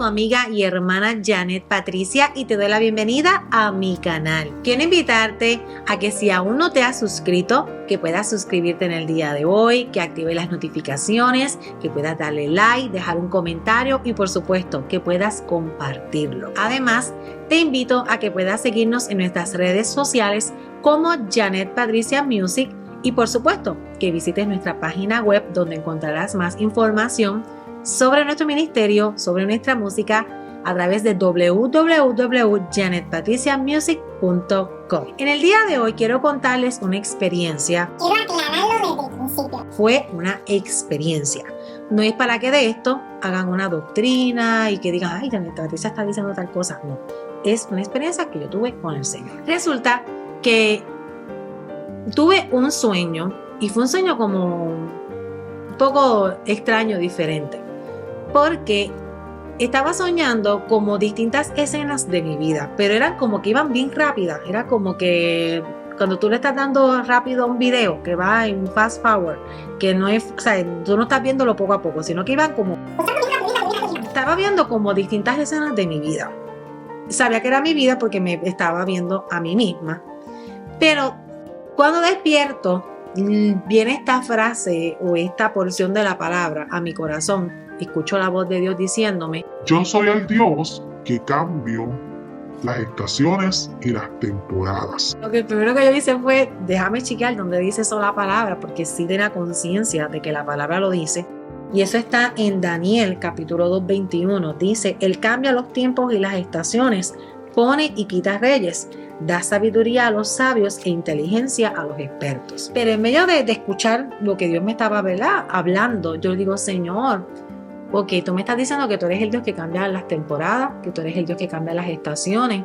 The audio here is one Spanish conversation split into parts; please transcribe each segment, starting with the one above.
tu amiga y hermana Janet Patricia y te doy la bienvenida a mi canal. Quiero invitarte a que si aún no te has suscrito, que puedas suscribirte en el día de hoy, que actives las notificaciones, que puedas darle like, dejar un comentario y por supuesto que puedas compartirlo. Además, te invito a que puedas seguirnos en nuestras redes sociales como Janet Patricia Music y por supuesto que visites nuestra página web donde encontrarás más información sobre nuestro ministerio, sobre nuestra música a través de www.janetpatriciamusic.com. En el día de hoy quiero contarles una experiencia. Quiero aclararlo desde el principio. Fue una experiencia. No es para que de esto hagan una doctrina y que digan, ay, Janet Patricia está diciendo tal cosa. No, es una experiencia que yo tuve con el Señor. Resulta que tuve un sueño y fue un sueño como un poco extraño, diferente. Porque estaba soñando como distintas escenas de mi vida, pero eran como que iban bien rápidas. Era como que cuando tú le estás dando rápido a un video que va en fast forward, que no es, o sea, tú no estás viéndolo poco a poco, sino que iban como... Estaba viendo como distintas escenas de mi vida. Sabía que era mi vida porque me estaba viendo a mí misma. Pero cuando despierto, viene esta frase o esta porción de la palabra a mi corazón. Escucho la voz de Dios diciéndome: yo soy el Dios que cambio las estaciones y las temporadas. Lo que primero que yo hice fue, déjame chequear dónde dice eso la palabra, porque sí tenía conciencia de que la palabra lo dice. Y eso está en Daniel capítulo 2:21. Dice, Él cambia los tiempos y las estaciones, pone y quita reyes, da sabiduría a los sabios e inteligencia a los expertos. Pero en medio de escuchar lo que Dios me estaba, ¿verdad?, hablando, yo digo, Señor, ok, tú me estás diciendo que tú eres el Dios que cambia las temporadas, que tú eres el Dios que cambia las estaciones,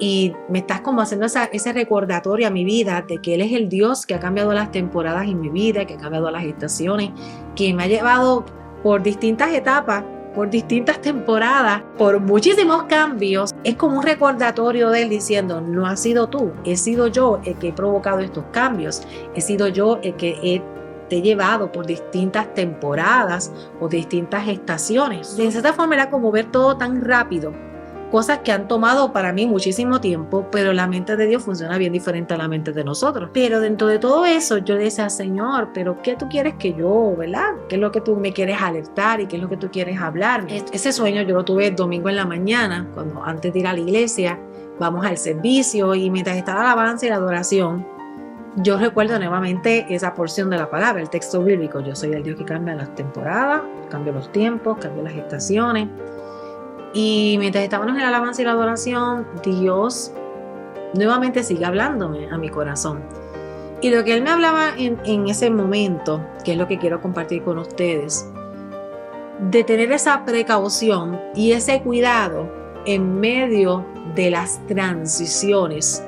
y me estás como haciendo ese recordatorio a mi vida de que Él es el Dios que ha cambiado las temporadas en mi vida, que ha cambiado las estaciones, que me ha llevado por distintas etapas, por distintas temporadas, por muchísimos cambios. Es como un recordatorio de Él diciendo, no has sido tú, he sido yo el que he provocado estos cambios, he sido yo el que te he llevado por distintas temporadas o distintas estaciones. De cierta forma era como ver todo tan rápido, cosas que han tomado para mí muchísimo tiempo, pero la mente de Dios funciona bien diferente a la mente de nosotros. Pero dentro de todo eso yo decía, Señor, pero ¿qué tú quieres que yo, verdad? ¿Qué es lo que tú me quieres alertar y qué es lo que tú quieres hablar? Ese sueño yo lo tuve el domingo en la mañana, cuando antes de ir a la iglesia, vamos al servicio y mientras estaba la alabanza y la adoración, yo recuerdo nuevamente esa porción de la palabra, el texto bíblico. Yo soy el Dios que cambia las temporadas, cambio los tiempos, cambio las estaciones. Y mientras estábamos en la alabanza y la adoración, Dios nuevamente sigue hablándome a mi corazón. Y lo que Él me hablaba en ese momento, que es lo que quiero compartir con ustedes, de tener esa precaución y ese cuidado en medio de las transiciones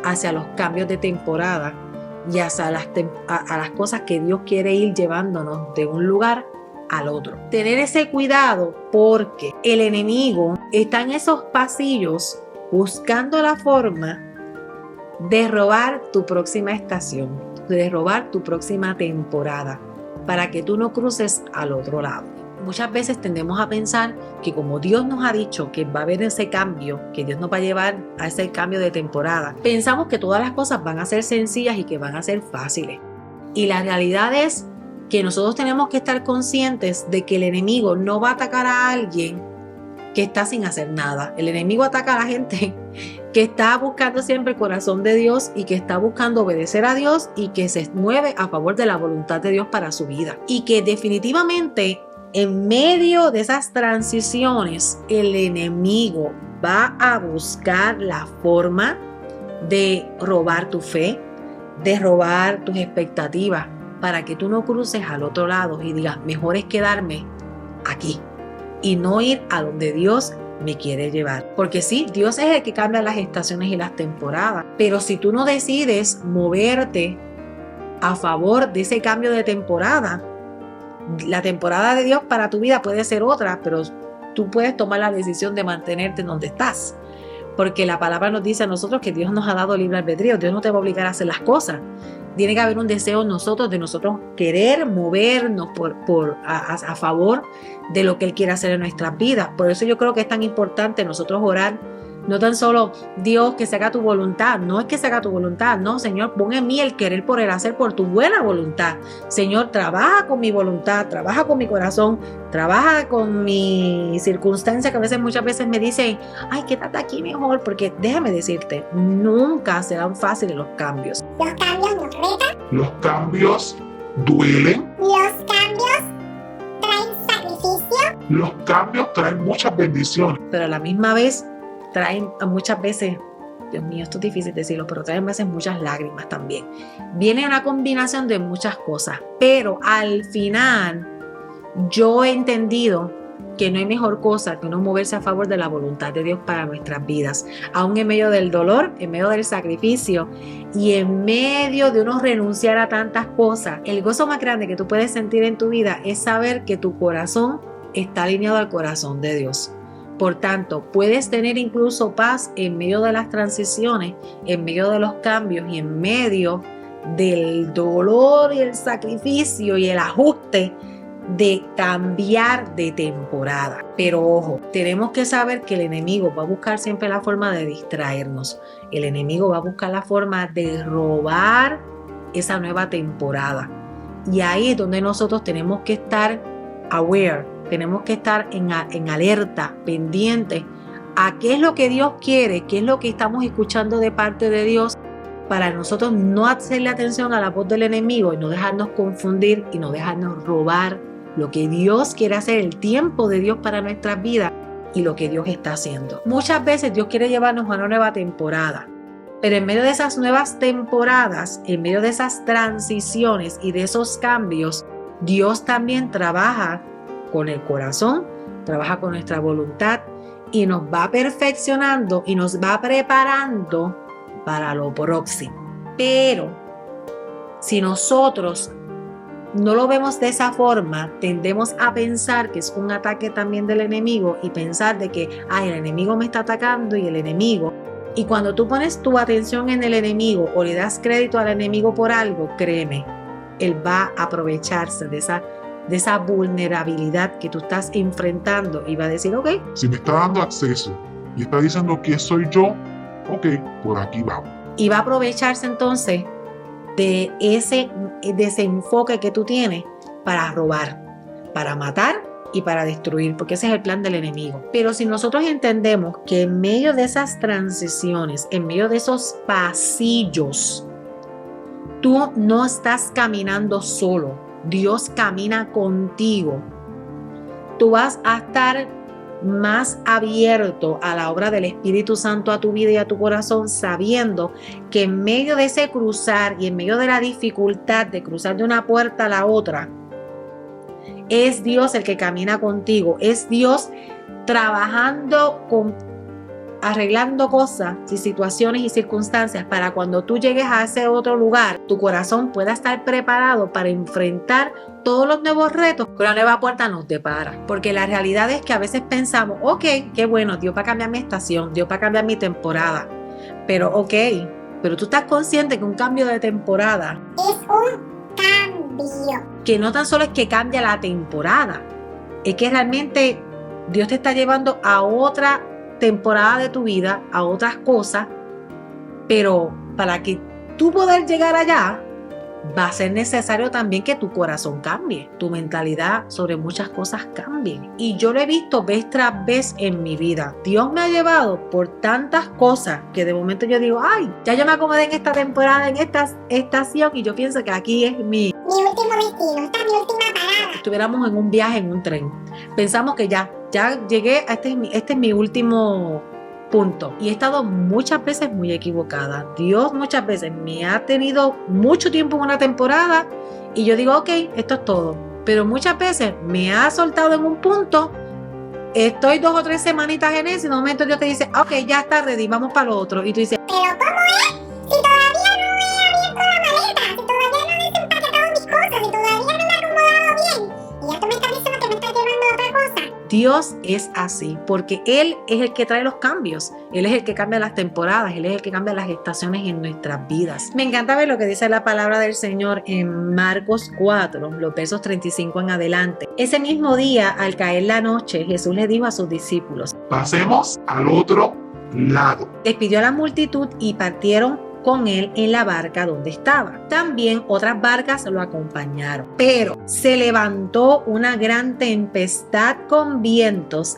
hacia los cambios de temporada y hacia a las cosas que Dios quiere ir llevándonos de un lugar al otro. Tener ese cuidado porque el enemigo está en esos pasillos buscando la forma de robar tu próxima estación, de robar tu próxima temporada, para que tú no cruces al otro lado. Muchas veces tendemos a pensar que como Dios nos ha dicho que va a haber ese cambio, que Dios nos va a llevar a ese cambio de temporada, pensamos que todas las cosas van a ser sencillas y que van a ser fáciles. Y la realidad es que nosotros tenemos que estar conscientes de que el enemigo no va a atacar a alguien que está sin hacer nada. El enemigo ataca a la gente que está buscando siempre el corazón de Dios y que está buscando obedecer a Dios y que se mueve a favor de la voluntad de Dios para su vida. Y que definitivamente en medio de esas transiciones, el enemigo va a buscar la forma de robar tu fe, de robar tus expectativas, para que tú no cruces al otro lado y digas, mejor es quedarme aquí y no ir a donde Dios me quiere llevar. Porque sí, Dios es el que cambia las estaciones y las temporadas, pero si tú no decides moverte a favor de ese cambio de temporada, la temporada de Dios para tu vida puede ser otra, pero tú puedes tomar la decisión de mantenerte donde estás. porque la palabra nos dice a nosotros que Dios nos ha dado libre albedrío. Dios no te va a obligar a hacer las cosas. Tiene que haber un deseo en nosotros de nosotros querer movernos a favor de lo que Él quiere hacer en nuestras vidas. Por eso yo creo que es tan importante nosotros orar. No tan solo Dios que se haga tu voluntad, no es que se haga tu voluntad, no, Señor, pon en mí el querer por el hacer por tu buena voluntad. Señor, trabaja con mi voluntad, trabaja con mi corazón, trabaja con mi circunstancia, que muchas veces me dicen, ay, quédate aquí mejor, porque déjame decirte, nunca serán fáciles los cambios. Los cambios nos retan. Los cambios duelen. Los cambios traen sacrificio. Los cambios traen muchas bendiciones. Pero a la misma vez traen muchas veces, Dios mío, esto es difícil decirlo, pero traen a veces muchas lágrimas también. Viene una combinación de muchas cosas, pero al final yo he entendido que no hay mejor cosa que no moverse a favor de la voluntad de Dios para nuestras vidas, aún en medio del dolor, en medio del sacrificio y en medio de uno renunciar a tantas cosas. El gozo más grande que tú puedes sentir en tu vida es saber que tu corazón está alineado al corazón de Dios. Por tanto, puedes tener incluso paz en medio de las transiciones, en medio de los cambios y en medio del dolor y el sacrificio y el ajuste de cambiar de temporada. Pero ojo, tenemos que saber que el enemigo va a buscar siempre la forma de distraernos. El enemigo va a buscar la forma de robar esa nueva temporada. Y ahí es donde nosotros tenemos que estar aware. Tenemos que estar en alerta, pendientes a qué es lo que Dios quiere, qué es lo que estamos escuchando de parte de Dios, para nosotros no hacerle atención a la voz del enemigo y no dejarnos confundir y no dejarnos robar lo que Dios quiere hacer, el tiempo de Dios para nuestras vidas y lo que Dios está haciendo. Muchas veces Dios quiere llevarnos a una nueva temporada, pero en medio de esas nuevas temporadas, en medio de esas transiciones y de esos cambios, Dios también trabaja con el corazón, trabaja con nuestra voluntad y nos va perfeccionando y nos va preparando para lo próximo. Pero si nosotros no lo vemos de esa forma, tendemos a pensar que es un ataque también del enemigo y pensar de que el enemigo me está atacando y el enemigo. Y cuando tú pones tu atención en el enemigo o le das crédito al enemigo por algo, créeme, él va a aprovecharse de esa vulnerabilidad que tú estás enfrentando y va a decir, ok. Si me está dando acceso y está diciendo que soy yo, ok, por aquí vamos. Y va a aprovecharse entonces de ese desenfoque que tú tienes para robar, para matar y para destruir, porque ese es el plan del enemigo. Pero si nosotros entendemos que en medio de esas transiciones, en medio de esos pasillos, tú no estás caminando solo, Dios camina contigo. Tú vas a estar más abierto a la obra del Espíritu Santo a tu vida y a tu corazón, sabiendo que en medio de ese cruzar y en medio de la dificultad de cruzar de una puerta a la otra, es Dios el que camina contigo, es Dios trabajando arreglando cosas y situaciones y circunstancias para cuando tú llegues a ese otro lugar, tu corazón pueda estar preparado para enfrentar todos los nuevos retos que la nueva puerta nos depara. Porque la realidad es que a veces pensamos, ok, qué bueno, Dios va a cambiar mi estación, Dios va a cambiar mi temporada. Pero pero tú estás consciente que un cambio de temporada es un cambio. Que no tan solo es que cambia la temporada, es que realmente Dios te está llevando a otra temporada de tu vida, a otras cosas, pero para que tú puedas llegar allá, va a ser necesario también que tu corazón cambie, tu mentalidad sobre muchas cosas cambie. Y yo lo he visto vez tras vez en mi vida. Dios me ha llevado por tantas cosas que de momento yo digo, ya yo me acomodé en esta temporada, en esta estación, y yo pienso que aquí es mi último destino, esta es mi última parada. Estuviéramos en un viaje en un tren. Pensamos que ya llegué, este es mi último punto. Y he estado muchas veces muy equivocada. Dios muchas veces me ha tenido mucho tiempo en una temporada y yo digo, ok, esto es todo. Pero muchas veces me ha soltado en un punto, estoy 2 o 3 semanitas en eso y de momento Dios te dice, ok, ya está ready, vamos para lo otro. Y tú dices, ¿pero cómo es? Si todavía no he abierto la maleta, si todavía no he desempaquetado mis cosas, si todavía no me he acomodado bien. Y ya tú me estás diciendo que me estás llevando a otra cosa. Dios es así, porque Él es el que trae los cambios. Él es el que cambia las temporadas, Él es el que cambia las estaciones en nuestras vidas. Me encanta ver lo que dice la palabra del Señor en Marcos 4, los versos 35 en adelante. Ese mismo día, al caer la noche, Jesús le dijo a sus discípulos: Pasemos al otro lado. despidió a la multitud y partieron con él en la barca donde estaba. También otras barcas lo acompañaron. Pero se levantó una gran tempestad con vientos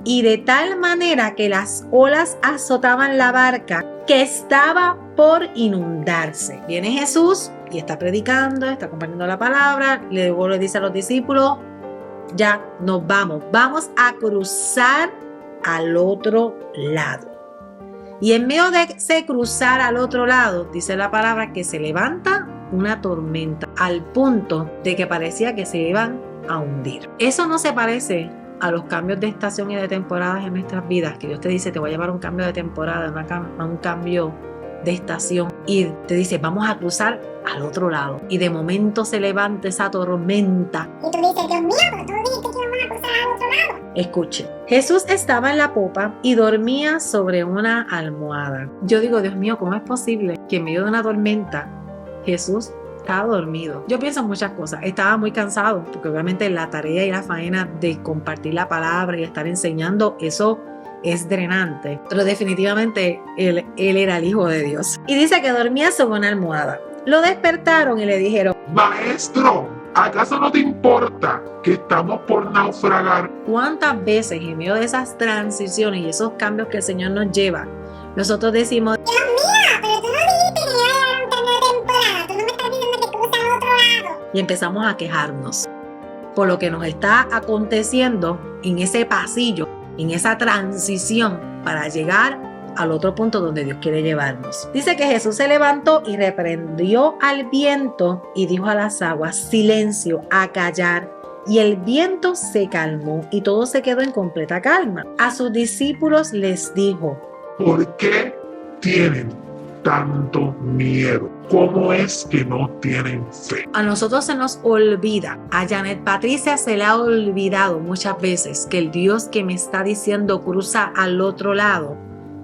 y de tal manera que las olas azotaban la barca que estaba por inundarse. Viene Jesús y está predicando, está compartiendo la palabra, luego le dice a los discípulos: ya nos vamos a cruzar al otro lado. Y en medio de ese cruzar al otro lado, dice la palabra que se levanta una tormenta al punto de que parecía que se iban a hundir. Eso no se parece a los cambios de estación y de temporadas en nuestras vidas, que Dios te dice: te voy a llevar a un cambio de temporada, a un cambio de estación, y te dice: vamos a cruzar al otro lado. Y de momento se levanta esa tormenta. Y tú dices: Dios mío, pero tú dijiste que íbamos a cruzar al otro lado. Escuche, Jesús estaba en la popa y dormía sobre una almohada. Yo digo: Dios mío, ¿cómo es posible que en medio de una tormenta Jesús estaba dormido? Yo pienso en muchas cosas. Estaba muy cansado, porque obviamente la tarea y la faena de compartir la palabra y estar enseñando, eso es drenante. Pero definitivamente él era el Hijo de Dios. Y dice que dormía sobre una almohada. Lo despertaron y le dijeron: Maestro, ¿acaso no te importa que estamos por naufragar? ¿cuántas veces en medio de esas transiciones y esos cambios que el Señor nos lleva, nosotros decimos: Dios mío, pero tú no dijiste que iba a llegar un cambio de temporada. Tú no me estás diciendo que cruza al otro lado. y empezamos a quejarnos por lo que nos está aconteciendo en ese pasillo, en esa transición para llegar al otro punto donde Dios quiere llevarnos? Dice que Jesús se levantó y reprendió al viento y dijo a las aguas: silencio, a callar. Y el viento se calmó y todo se quedó en completa calma. A sus discípulos les dijo: ¿Por qué tienen tanto miedo? ¿Cómo es que no tienen fe? a nosotros se nos olvida, a Janet Patricia se le ha olvidado muchas veces que el Dios que me está diciendo cruza al otro lado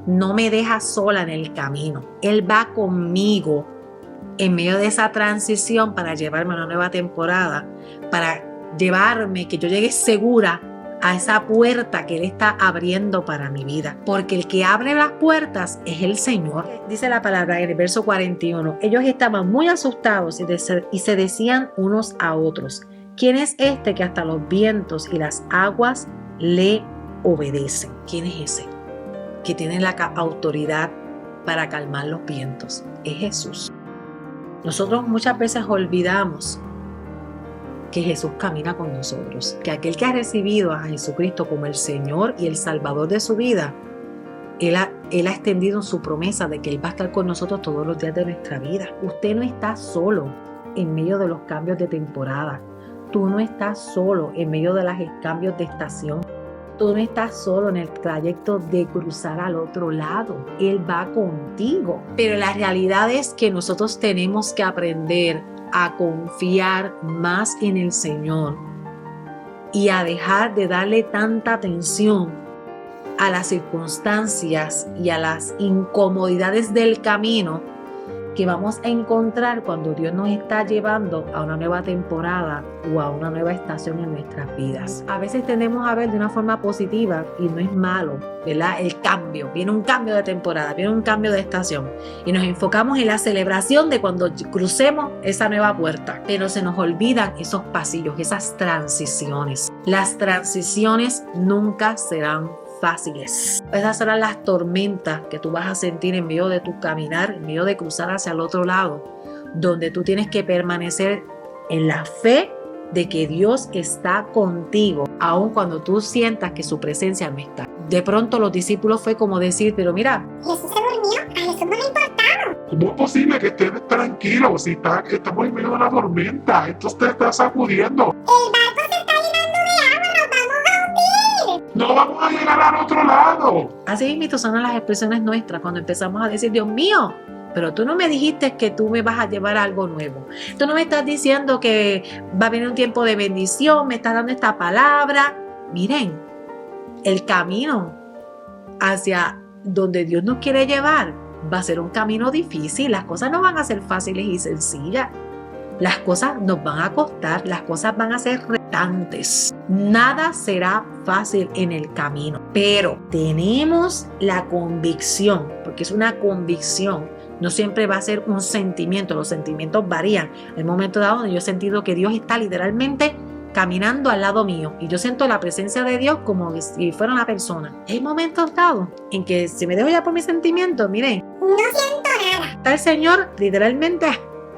no me deja sola en el camino. Él va conmigo en medio de esa transición para llevarme a una nueva temporada, para llevarme, que yo llegue segura a esa puerta que Él está abriendo para mi vida. Porque el que abre las puertas es el Señor. Dice la palabra en el verso 41. Ellos estaban muy asustados y se decían unos a otros: ¿quién es este que hasta los vientos y las aguas le obedecen? ¿Quién es ese que tiene la autoridad para calmar los vientos? Es Jesús. Nosotros muchas veces olvidamos que Jesús camina con nosotros, que aquel que ha recibido a Jesucristo como el Señor y el Salvador de su vida, Él ha extendido su promesa de que Él va a estar con nosotros todos los días de nuestra vida. Usted no está solo en medio de los cambios de temporada. Tú no estás solo en medio de los cambios de estación. Tú no estás solo en el trayecto de cruzar al otro lado. Él va contigo. Pero la realidad es que nosotros tenemos que aprender a confiar más en el Señor y a dejar de darle tanta atención a las circunstancias y a las incomodidades del camino que vamos a encontrar cuando Dios nos está llevando a una nueva temporada o a una nueva estación en nuestras vidas. A veces tendemos a ver de una forma positiva y no es malo, ¿verdad? El cambio, viene un cambio de temporada, viene un cambio de estación y nos enfocamos en la celebración de cuando crucemos esa nueva puerta, pero se nos olvidan esos pasillos, esas transiciones. Las transiciones nunca serán fáciles. Esas serán las tormentas que tú vas a sentir en medio de tu caminar, en medio de cruzar hacia el otro lado, donde tú tienes que permanecer en la fe de que Dios está contigo, aun cuando tú sientas que su presencia no está. De pronto los discípulos fue como decir: pero mira, Jesús se durmió, a Jesús no le importaba. ¿Cómo es posible que estés tranquilo si estamos en medio de una tormenta? Esto te está sacudiendo. El barco se está llenando de agua, nos vamos a hundir. No vamos a llegar al otro lado. así mismo son las expresiones nuestras cuando empezamos a decir: Dios mío, pero tú no me dijiste que tú me vas a llevar a algo nuevo. Tú no me estás diciendo que va a venir un tiempo de bendición, me estás dando esta palabra. Miren, el camino hacia donde Dios nos quiere llevar va a ser un camino difícil. Las cosas no van a ser fáciles y sencillas. Las cosas nos van a costar, las cosas van a ser retantes. Nada será fácil en el camino, pero tenemos la convicción, porque es una convicción, no siempre va a ser un sentimiento, los sentimientos varían. Hay momentos dados donde yo he sentido que Dios está literalmente caminando al lado mío y yo siento la presencia de Dios como si fuera una persona. Hay momentos dados en que si me dejo ya por mis sentimientos, mire, No siento nada. está el Señor literalmente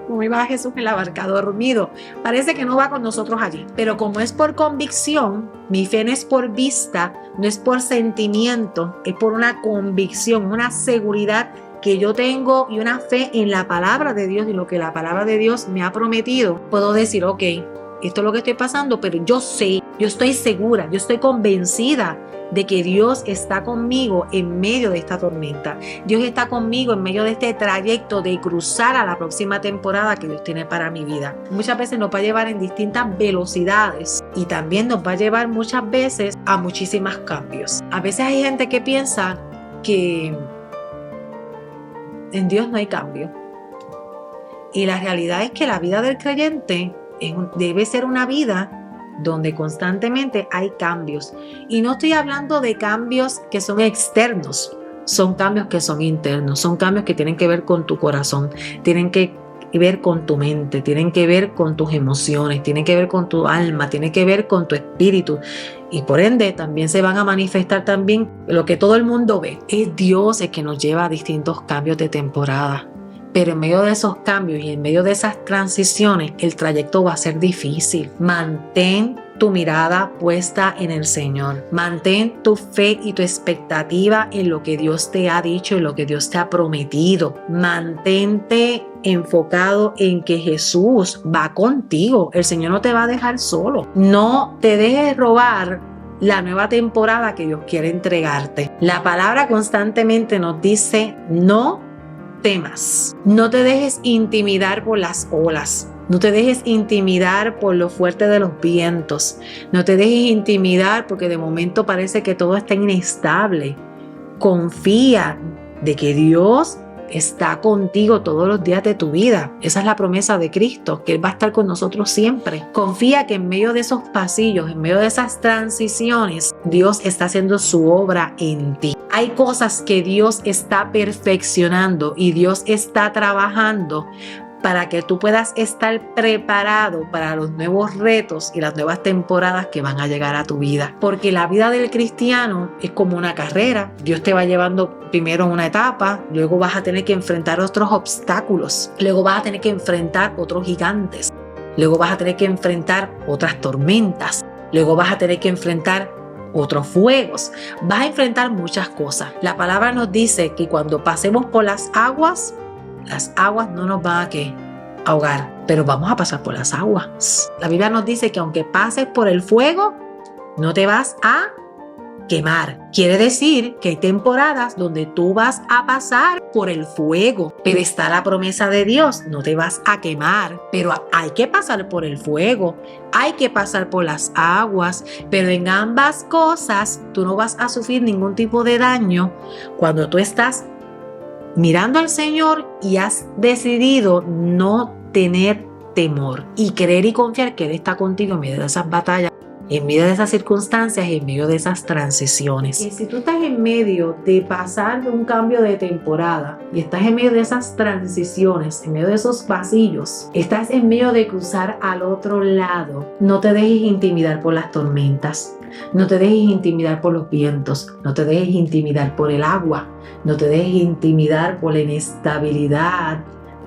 como iba Jesús en la barca dormido. Parece que no va con nosotros allí. Pero como es por convicción, mi fe no es por vista, no es por sentimiento, es por una convicción, una seguridad que yo tengo y una fe en la palabra de Dios y lo que la palabra de Dios me ha prometido. Puedo decir, ok, esto es lo que estoy pasando, pero yo sé, yo estoy segura, yo estoy convencida de que Dios está conmigo en medio de esta tormenta. Dios está conmigo en medio de este trayecto de cruzar a la próxima temporada que Dios tiene para mi vida. Muchas veces nos va a llevar en distintas velocidades y también nos va a llevar muchas veces a muchísimos cambios. A veces hay gente que piensa que en Dios no hay cambio. Y la realidad es que la vida del creyente debe ser una vida donde constantemente hay cambios. Y no estoy hablando de cambios que son externos, son cambios que son internos, son cambios que tienen que ver con tu corazón, tienen que ver con tu mente, tienen que ver con tus emociones, tienen que ver con tu alma, tienen que ver con tu espíritu. Y por ende también se van a manifestar también lo que todo el mundo ve. Es Dios el que nos lleva a distintos cambios de temporada. Pero en medio de esos cambios y en medio de esas transiciones, el trayecto va a ser difícil. Mantén tu mirada puesta en el Señor. Mantén tu fe y tu expectativa en lo que Dios te ha dicho y lo que Dios te ha prometido. Mantente enfocado en que Jesús va contigo. El Señor no te va a dejar solo. No te dejes robar la nueva temporada que Dios quiere entregarte. La palabra constantemente nos dice no temas. No te dejes intimidar por las olas. No te dejes intimidar por lo fuerte de los vientos. No te dejes intimidar porque de momento parece que todo está inestable. Confía de que Dios está contigo todos los días de tu vida. Esa es la promesa de Cristo, que Él va a estar con nosotros siempre. Confía que en medio de esos pasillos, en medio de esas transiciones, Dios está haciendo su obra en ti. Hay cosas que Dios está perfeccionando y Dios está trabajando para que tú puedas estar preparado para los nuevos retos y las nuevas temporadas que van a llegar a tu vida. Porque la vida del cristiano es como una carrera. Dios te va llevando primero en una etapa, luego vas a tener que enfrentar otros obstáculos, luego vas a tener que enfrentar otros gigantes, luego vas a tener que enfrentar otras tormentas, luego vas a tener que enfrentar otros fuegos, vas a enfrentar muchas cosas. La palabra nos dice que cuando pasemos por las aguas no nos van a ahogar, pero vamos a pasar por las aguas. La Biblia nos dice que aunque pases por el fuego, no te vas a quemar. Quiere decir que hay temporadas donde tú vas a pasar por el fuego, pero está la promesa de Dios, no te vas a quemar, pero hay que pasar por el fuego, hay que pasar por las aguas, pero en ambas cosas tú no vas a sufrir ningún tipo de daño cuando tú estás mirando al Señor y has decidido no tener temor y creer y confiar que Él está contigo en medio de esas batallas, en medio de esas circunstancias y en medio de esas transiciones. Y si tú estás en medio de pasar un cambio de temporada y estás en medio de esas transiciones, en medio de esos pasillos, estás en medio de cruzar al otro lado, no te dejes intimidar por las tormentas. No te dejes intimidar por los vientos, no te dejes intimidar por el agua, no te dejes intimidar por la inestabilidad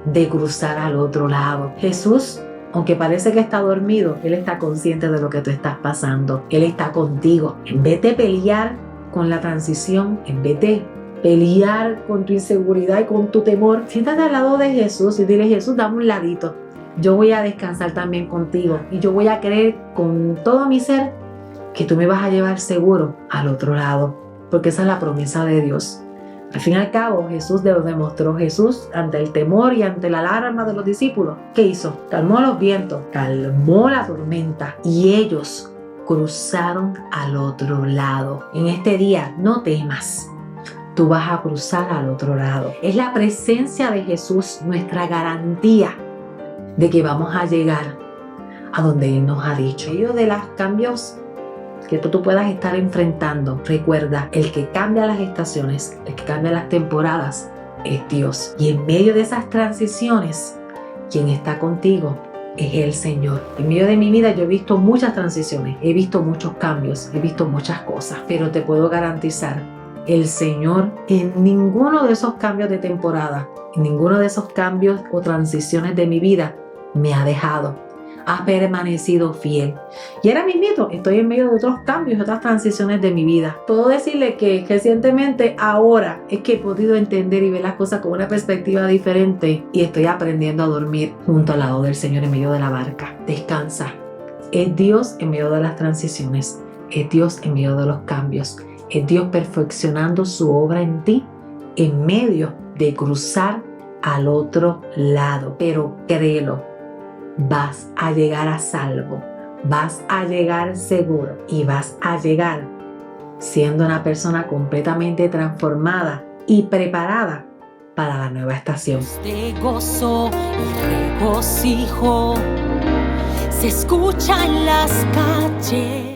de cruzar al otro lado. Jesús, aunque parece que está dormido, Él está consciente de lo que tú estás pasando. Él está contigo. En vez de pelear con la transición, en vez de pelear con tu inseguridad y con tu temor, siéntate al lado de Jesús y dile: Jesús, dame un ladito. Yo voy a descansar también contigo y yo voy a creer con todo mi ser que tú me vas a llevar seguro al otro lado, porque esa es la promesa de Dios. Al fin y al cabo, Jesús lo demostró. Jesús, ante el temor y ante la alarma de los discípulos, ¿qué hizo? Calmó los vientos, calmó la tormenta y ellos cruzaron al otro lado. En este día no temas. Tú vas a cruzar al otro lado. Es la presencia de Jesús nuestra garantía de que vamos a llegar a donde Él nos ha dicho. En medio de los cambios que tú puedas estar enfrentando, recuerda, el que cambia las estaciones, el que cambia las temporadas, es Dios. Y en medio de esas transiciones, quien está contigo es el Señor. En medio de mi vida yo he visto muchas transiciones, he visto muchos cambios, he visto muchas cosas, pero te puedo garantizar, el Señor en ninguno de esos cambios de temporada, en ninguno de esos cambios o transiciones de mi vida me ha dejado. Ha permanecido fiel. Y ahora mismo estoy en medio de otros cambios, otras transiciones de mi vida. Puedo decirle que recientemente ahora es que he podido entender y ver las cosas con una perspectiva diferente y estoy aprendiendo a dormir junto al lado del Señor en medio de la barca. Descansa. Es Dios en medio de las transiciones. Es Dios en medio de los cambios. Es Dios perfeccionando su obra en ti en medio de cruzar al otro lado. Pero créelo, vas a llegar a salvo, vas a llegar seguro y vas a llegar siendo una persona completamente transformada y preparada para la nueva estación. De gozo y regocijo se escucha en las calles.